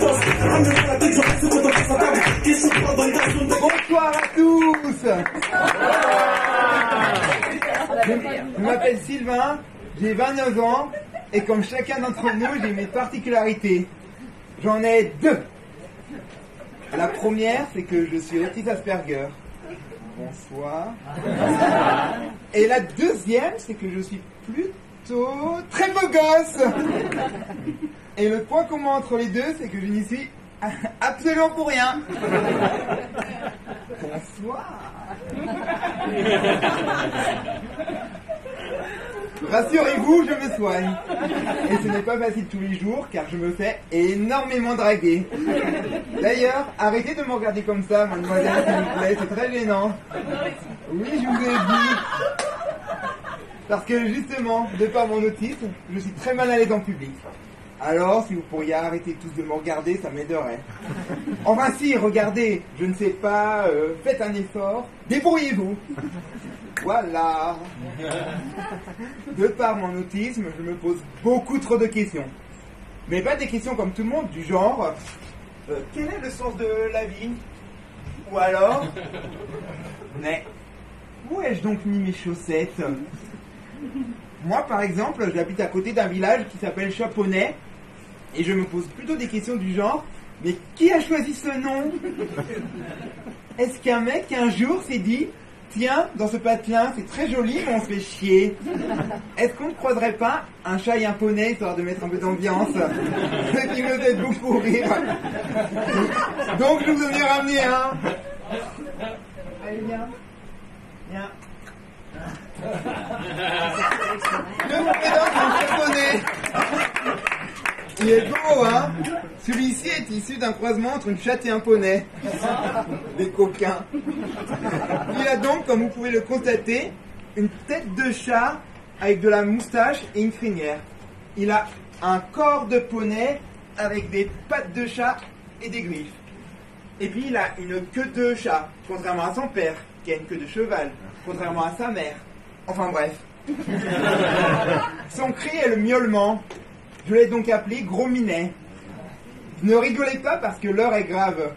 Bonsoir à tous. Je m'appelle Sylvain, j'ai 29 ans et comme chacun d'entre nous, j'ai mes particularités. J'en ai deux. La première, c'est que je suis autisme Asperger. Bonsoir. Et la deuxième, c'est que je suis plutôt très beau gosse. Et le point commun entre les deux, c'est que je n'y suis absolument pour rien. Bonsoir. Rassurez-vous, je me soigne. Et ce n'est pas facile tous les jours, car je me fais énormément draguer. D'ailleurs, arrêtez de me regarder comme ça, mademoiselle, s'il vous plaît, c'est très gênant. Oui, je vous ai dit. Parce que justement, de par mon autisme, je suis très mal à l'aise en public. Alors, si vous pourriez arrêter tous de me regarder, ça m'aiderait. Enfin si, regardez, je ne sais pas, faites un effort, débrouillez-vous. Voilà. De par mon autisme, je me pose beaucoup trop de questions. Mais pas des questions comme tout le monde, du genre, quel est le sens de la vie? Ou alors, mais où ai-je donc mis mes chaussettes? Moi, par exemple, j'habite à côté d'un village qui s'appelle Chaponnet, et je me pose plutôt des questions du genre, mais qui a choisi ce nom? Est-ce qu'un mec, un jour, s'est dit, tiens, dans ce patelin, c'est très joli, mais on se fait chier. Est-ce qu'on ne croiserait pas un chat et un poney, histoire de mettre un peu d'ambiance? Ce qui me fait beaucoup rire. Donc, je vous en ai ramené un. Allez, viens. Viens. Je vous présente mon chaponnet. Il est beau, hein? Celui-ci est issu d'un croisement entre une chatte et un poney. Des coquins. Il a donc, comme vous pouvez le constater, une tête de chat avec de la moustache et une crinière. Il a un corps de poney avec des pattes de chat et des griffes. Et puis il a une queue de chat, contrairement à son père, qui a une queue de cheval, contrairement à sa mère. Enfin bref. Son cri est le miaulement. Je l'ai donc appelé Gros Minet. Ne rigolez pas parce que l'heure est grave.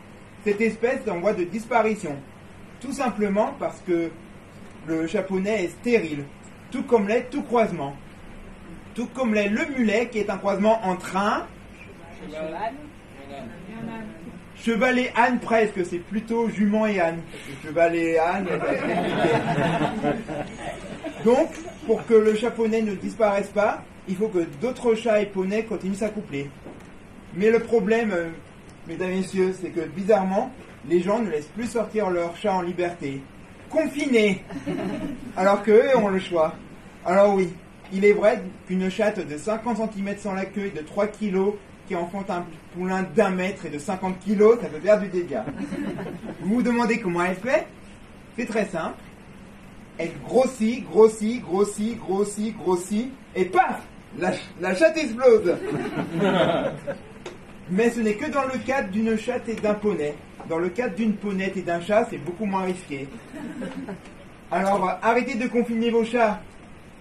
Cette espèce est en voie de disparition. Tout simplement parce que le chaponnet est stérile. Tout comme l'est tout croisement. Tout comme l'est le mulet qui est un croisement entre un cheval et âne presque. C'est plutôt jument et âne. Cheval et âne, c'est compliqué. Donc, pour que le chaponnet ne disparaisse pas, il faut que d'autres chats et poneys continuent s'accoupler. Mais le problème, mesdames et messieurs, c'est que bizarrement, les gens ne laissent plus sortir leurs chats en liberté. Confinés. Alors qu'eux ont le choix. Alors oui, il est vrai qu'une chatte de 50 cm sans la queue et de 3 kg qui enfante un poulain d'1 mètre et de 50 kg, ça peut faire du dégât. Vous vous demandez comment elle fait? C'est très simple. Elle grossit, grossit, grossit, grossit, grossit, et paf! La chatte explose. Mais ce n'est que dans le cadre d'une chatte et d'un poney. Dans le cadre d'une ponette et d'un chat, c'est beaucoup moins risqué. Alors, arrêtez de confiner vos chats.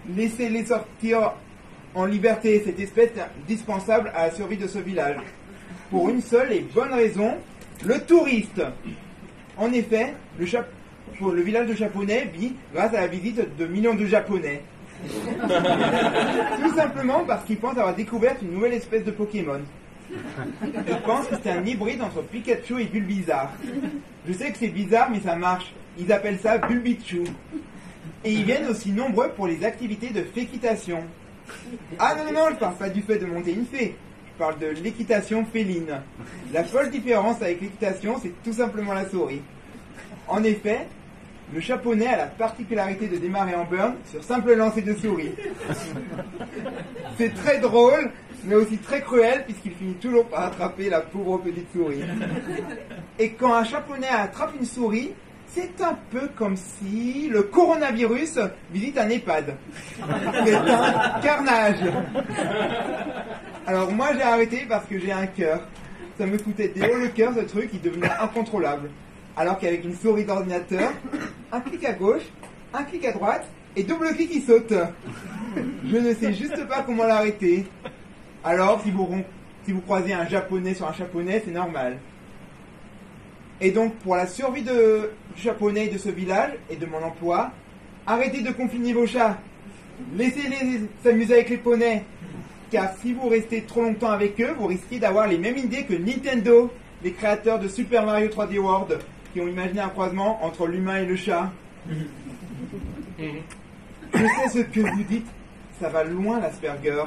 Laissez-les sortir en liberté. Cette espèce est indispensable à la survie de ce village. Pour une seule et bonne raison, le touriste. En effet, le village de Chaponnet vit grâce à la visite de millions de Japonais. Tout simplement parce qu'ils pensent avoir découvert une nouvelle espèce de Pokémon. Ils pensent que c'est un hybride entre Pikachu et Bulbizarre. Je sais que c'est bizarre, mais ça marche. Ils appellent ça Bulbichu. Et ils viennent aussi nombreux pour les activités de féquitation. Ah non, non, je parle pas du fait de monter une fée. Je parle de l'équitation féline. La seule différence avec l'équitation, c'est tout simplement la souris. En effet, le chaponnet a la particularité de démarrer en burn sur simple lancer de souris. C'est très drôle, mais aussi très cruel, puisqu'il finit toujours par attraper la pauvre petite souris. Et quand un chaponnet attrape une souris, c'est un peu comme si le coronavirus visite un EHPAD. C'est un carnage. Alors moi j'ai arrêté parce que j'ai un cœur. Ça me coûtait des hauts le cœur, ce truc, il devenait incontrôlable. Alors qu'avec une souris d'ordinateur, un clic à gauche, un clic à droite, et double clic qui saute. Je ne sais juste pas comment l'arrêter. Alors, si vous Si vous croisez un japonais sur un japonais, c'est normal. Et donc, pour la survie du japonais de ce village et de mon emploi, arrêtez de confiner vos chats. Laissez-les s'amuser avec les poneys. Car si vous restez trop longtemps avec eux, vous risquez d'avoir les mêmes idées que Nintendo, les créateurs de Super Mario 3D World, qui ont imaginé un croisement entre l'humain et le chat. Je sais ce que vous dites, ça va loin l'Asperger.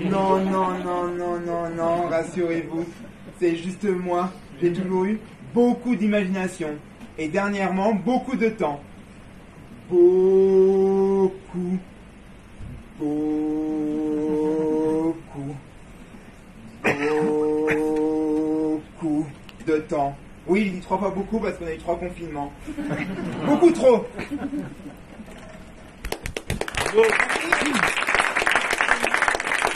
Non, non, non, non, non, non, rassurez-vous, c'est juste moi. J'ai toujours eu beaucoup d'imagination et dernièrement beaucoup de temps. Beaucoup de temps. Oui, il dit 3 fois beaucoup parce qu'on a eu 3 confinements. Beaucoup trop. Bravo.